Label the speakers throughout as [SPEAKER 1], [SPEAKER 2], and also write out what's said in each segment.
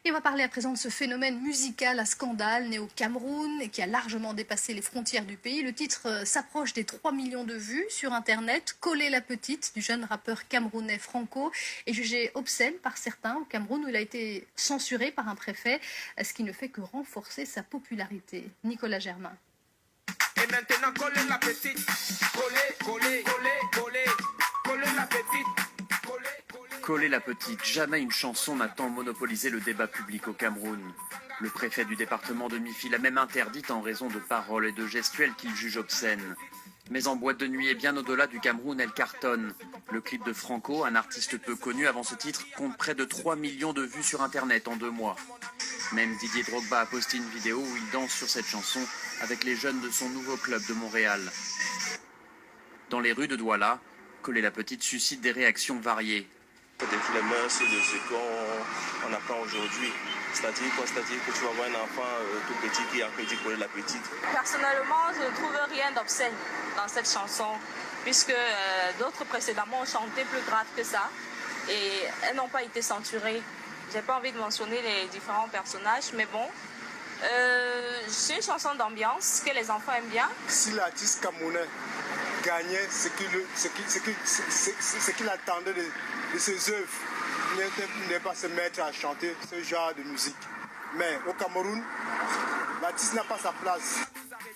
[SPEAKER 1] Et on va parler à présent de ce phénomène musical à scandale né au Cameroun et qui a largement dépassé les frontières du pays. Le titre s'approche des 3 millions de vues sur Internet. Coller la petite du jeune rappeur camerounais Franco est jugé obscène par certains au Cameroun où il a été censuré par un préfet, ce qui ne fait que renforcer sa popularité. Nicolas Germain.
[SPEAKER 2] Et maintenant, coller la petite. Coller la petite.
[SPEAKER 3] Coller la petite, jamais une chanson n'a tant monopolisé le débat public au Cameroun. Le préfet du département de Mifi l'a même interdite en raison de paroles et de gestuels qu'il juge obscènes. Mais en boîte de nuit et bien au-delà du Cameroun, elle cartonne. Le clip de Franco, un artiste peu connu avant ce titre, compte près de 3 millions de vues sur Internet en 2 mois. Même Didier Drogba a posté une vidéo où il danse sur cette chanson avec les jeunes de son nouveau club de Montréal. Dans les rues de Douala, Coller la petite suscite des réactions variées.
[SPEAKER 4] C'est les mœurs de ce qu'on apprend aujourd'hui. C'est-à-dire quoi? C'est-à-dire que tu vas voir un enfant tout petit qui a appris Coller la petite.
[SPEAKER 5] Personnellement, je ne trouve rien d'obscène dans cette chanson, puisque d'autres précédemment ont chanté plus grave que ça et elles n'ont pas été censurées. J'ai pas envie de mentionner les différents personnages, mais bon, c'est une chanson d'ambiance que les enfants aiment bien.
[SPEAKER 6] Si l'artiste camerounais gagnait ce qu'il attendait de ses œuvres, il n'est pas se mettre à chanter ce genre de musique. Mais au Cameroun, l'artiste n'a pas sa place.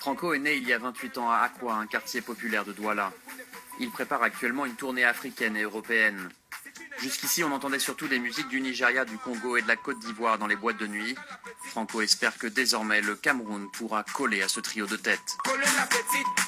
[SPEAKER 3] Franco est né il y a 28 ans à Akwa, un quartier populaire de Douala. Il prépare actuellement une tournée africaine et européenne. Jusqu'ici, on entendait surtout des musiques du Nigeria, du Congo et de la Côte d'Ivoire dans les boîtes de nuit. Franco espère que désormais le Cameroun pourra coller à ce trio de tête.
[SPEAKER 2] Coller la petite.